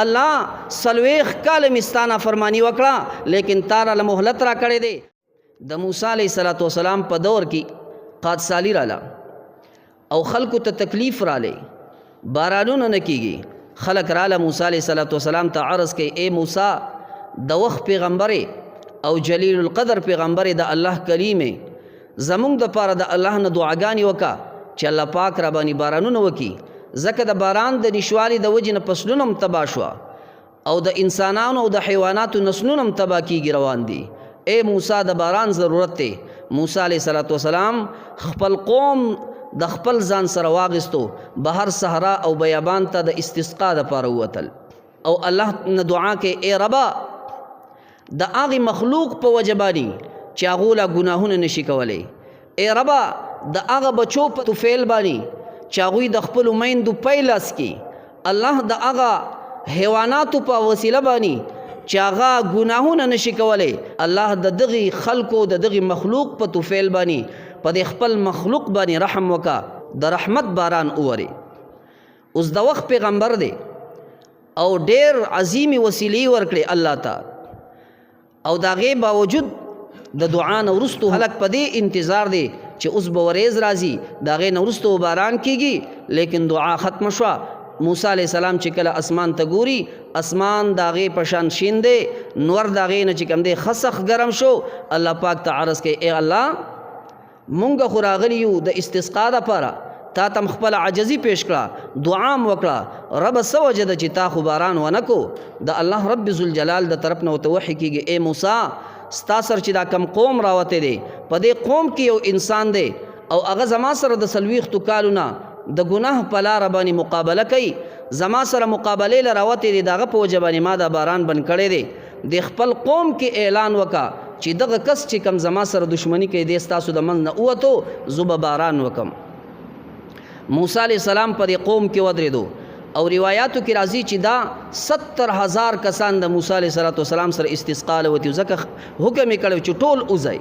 الله سلویخ کال مستانه فرمانی وکړه لیکن تارا مهلت را کړی دی. د موسی علیه السلام په دور کې قادسالی راله او خلکو ته تکلیف رالی، بارانونه نه کیږي. خلق راله موسی علیه السلام ته عرض کوي اے موسی د وخت پیغمبر او جلیل القدر پیغمبر د الله کریم زمونږ د پاره د الله نه دعاګانې وکا چې الله پاک را باندې بارانونه وکي، ځکه د باران د نشوالي د وجې نه فصلونه هم تباه شوه او د انسانانو او د حیواناتو نسلونه هم تباه کیږي روان دي. اے موسی د باران ضرورت دی. موسی علیه السلام خپل قوم د خپل ځان سره واغستو، بهر صحرا او بیابان ته د استسقا دپاره ووتل او الله نه دعا کې اے ربا د هغې مخلوق په وجه باندې چې هغو لا ګناهونه نشي کولی، اے ربا د هغه بچو په طفیل باندې چې هغوی د خپلو میندو پی لاس کې، الله د هغه حیواناتو په وسیله باندې چې هغه ګناهونه نشي کولی، الله د دغې خلکو د دغې مخلوق په طفیل باندې په د خپل مخلوق باندې رحم وکا، د رحمت باران اوري. اوس د وخت پیغمبر دی او ډیر عظیمی وسیلې ورکړي الله ته، او د هغې باوجود د دعا نه وروستو خلک په دې انتظار دی چې اوس به وریځ راځي، د هغې نه وروستو باران کیږي، لیکن دعا ختمه شوه. موسی علیه السلام چې کله اسمان ته ګوري، اسمان د هغې په شان شین دی، نور د هغې نه چې کوم دی خسخ ګرم شو. الله پاک ته عرض کوي ای الله مونږ خو راغلي یو د استسقا دپاره، تا ته خپل عجزي پیش کړه، دعا م وکړه، ربه څه وجه ده چې تا خو باران ونه کو؟ د الله رب ذوالجلال د طرف نه ورته وحي کېږي ای موسی ستا سره چې دا کم قوم راوتی دی، په دې قوم کې یو انسان دی او هغه زما سره د 40 کالو نه د ګناه په لاره باندې مقابله کوي، زما سره مقابلې له راوتی دی، د هغه په وجه باندې ما دا باران بند کړی دی. د خپل قوم کې اعلان وکړه چې دغه کس چې کم زما سره دشمنی کوي دی ستاسو د منځ نه ووتو، زه به باران وکم. موسی علیه السلام په دې قوم کې ودرېدو او روایاتو کې راځي چې دا 70,000 کسان د موسی علیه السلام سره استسقا له وتي، ځکه حکم یې کړی چې ټول وځئ.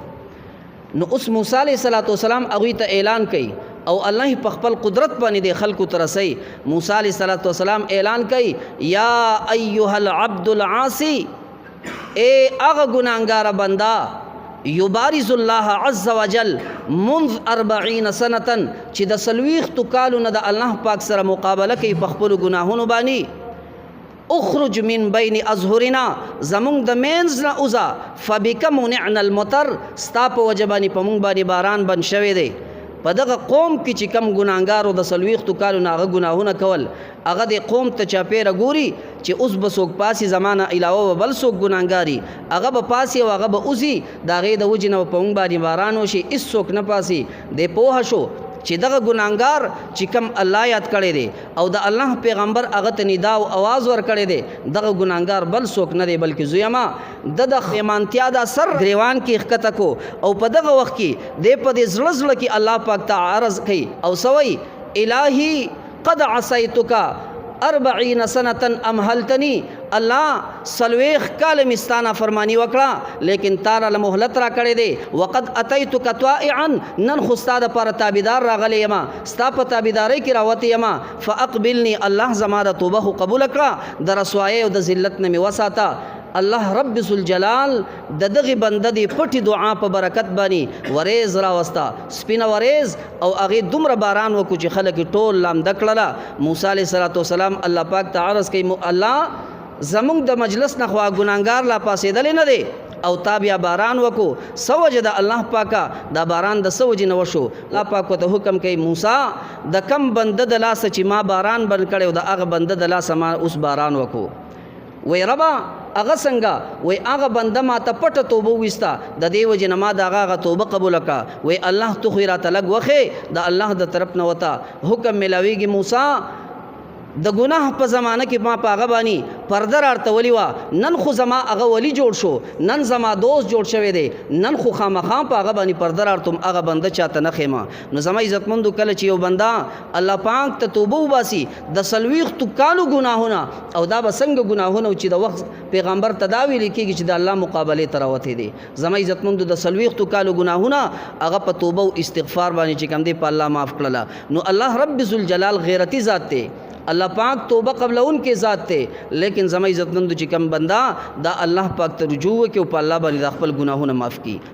نو اوس موسی علیه السلام هغوی ته اعلان کوي او الله په خپل قدرت باندې د خلکو ته رسوي. موسی علیه السلام اعلان کوي یا ایها العبد العاصی، اے هغه ګناهګاره بنده یبارز الله عز وجل منذ 40 سنة چې د 40 کالو نه د الله پاک سره مقابله کوي په خپلو ګناهونو باندې. اخرج من بین اظهرنا، زمونږ د مینځ نه وځه، فبک منعنا المطر، ستا په وجه باندې په مونږ باندې باران بند شوی دی. په دغه قوم کې چې کم ګناهګارو د 40 کالو نه هغه ګناهونه کول، هغه د قوم ته چاپېره ګوري چې اوس به څوک پاسي زمانه علاوه به بل څوک ګناهګاري، هغه به پاسي او هغه به وځي، د هغې د وجې نه به په مونږ باندې باران وشي، هېڅوک نه پاسي. دی پوهه شو چې دغه ګناهګار چې کم الله یاد کړی دی او د الله پیغمبر هغه ته ندا او آواز ورکړی دی، دغه ګناهګار بل څوک نه دی بلکې زویما د پیمانتیا دا سر ګریوان کې ښکته کو. او په دغه وخت کې دی په دې زړه زړه کې الله پاک ته عرض کوي او سوی الهی قد عصیتک 40 سنة امهلتنی، الله 40 کال مستانه فرمانی وکړه لیکن تاله له مهلت را کړی دی. وقد اتیتک طائعا، نن خو ستا دپاره تابعدار راغلی یما، ستا په تابعدارۍ کې راوتی یما، فاقبلنی، الله زما د توبه خو قبول کړه، د رسوایۍ او د ذلت نه مې وساته. الله رب ذوالجلال د دغې بنده د پټې دعا په برکت باندې وریځ راوسته، سپینه وریځ، او هغې دومره باران وکړو چې خلک یې ټول لامده کړله. موسی علیه السلام الله پاک ته عرض کوي الله زمونږ د مجلس نه خو ګناهګار لا پاسېدلی نه دی او تا بیا باران وکړو، څه وجه د الله پاکه دا باران د څه وجې نه وشو؟ الله پاک ورته حکم کوي موسی د کم بنده د لاسه چې ما باران بند کړی او د هغه بنده د لاسه ما اوس باران وکړو. وی ربا هغه څنګه؟ وی هغه بنده ما ته پټه توبه وویسته، د دې وجې نه ما د هغه توبه قبوله کړه. وی الله تو خو یې راته لږ وښې، د الله د طرف نه ورته حکم میلاویږي موسی د ګناه په زمانه کې ما په هغه باندې پرده راړتولې وه، نن خو زما هغه ولی جوړ شو، نن زما دوست جوړ شوی دی، نن خو خامخا په هغه باندې پرده راړتم، هغه بنده چاته نه ښیمه. نو زما عزتمندو کله چې یو بنده الله پاک ته توبه وباسي د 40 کالو ګناهونه، او دا به څنګه ګناهونه چې د وخت پیغمبر ته دا ویل کېږي چې د الله مقابلې ته راوتی دی. زما عزتمندو د 40 کالو ګناهونه هغه په توبه او استغفار باندې چې کوم دی په الله معاف کړله. نو الله رب ذوالجلال غیرتي ذات دی، الله پاک توبه قبلون کې ذات ته لیکن زما عزتمند چې کم بندا دا الله پاک ته رجوع وکړي او په الله باندې د خپل ګناهونه معاف کړي.